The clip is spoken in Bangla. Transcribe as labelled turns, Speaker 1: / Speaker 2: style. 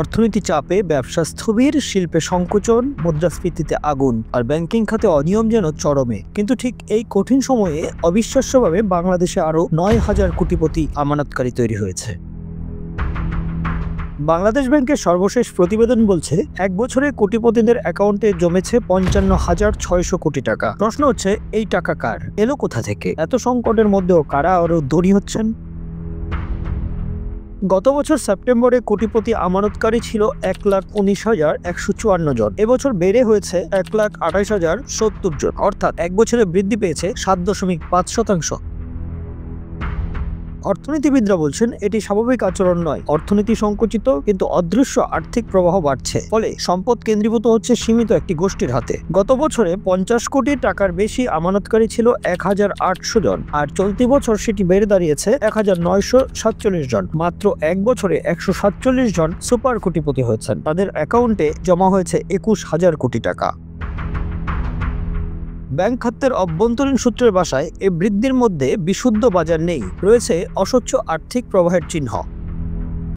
Speaker 1: অর্থনীতি চাপে ব্যবসা স্থবির, শিল্পে সংকোচন, মুদ্রাস্ফীতিতে আগুন আর ব্যাংকিং খাতে অনিয়ম যেন চরমে। কিন্তু ঠিক এই কঠিন সময়ে অবিশ্বাস্যভাবে বাংলাদেশে আরও 9,000 কোটিপতি আমানতকারী তৈরি হয়েছে। বাংলাদেশ ব্যাংকের সর্বশেষ প্রতিবেদন বলছে, এক বছরে কোটিপতিদের অ্যাকাউন্টে জমেছে 55,600 কোটি টাকা। প্রশ্ন হচ্ছে, এই টাকা কার? এলো কোথা থেকে? এত সংকটের মধ্যেও কারা আরও ধনী হচ্ছেন? গত বছর সেপ্টেম্বরে কোটিপতি আমানতকারী ছিল 1,19,154 জন। এবছর বেড়ে হয়েছে 1,28,070 জন, অর্থাৎ এক বছরে বৃদ্ধি পেয়েছে 7.5%। অর্থনীতিবিদরা বলছেন, এটি স্বাভাবিক আচরণ নয়। অর্থনীতি সংকুচিত, কিন্তু অদৃশ্য আর্থিক প্রবাহ বাড়ছে। ফলে সম্পদ কেন্দ্রীভূত হচ্ছে সীমিত একটি গোষ্ঠীর হাতে। গত বছরে 50 কোটি টাকার বেশি আমানতকারী ছিল 1,800 জন, আর চলতি বছর সেটি বেড়ে দাঁড়িয়েছে 1,947 জন। মাত্র এক বছরে 147 জন সুপার কোটিপতি হয়েছেন। তাদের অ্যাকাউন্টে জমা হয়েছে 21,000 কোটি টাকা। ব্যাংক খাতের অভ্যন্তরীণ সূত্রের ভাষায়, এ বৃদ্ধির মধ্যে বিশুদ্ধ বাজার নেই, রয়েছে অস্বচ্ছ আর্থিক প্রবাহের চিহ্ন।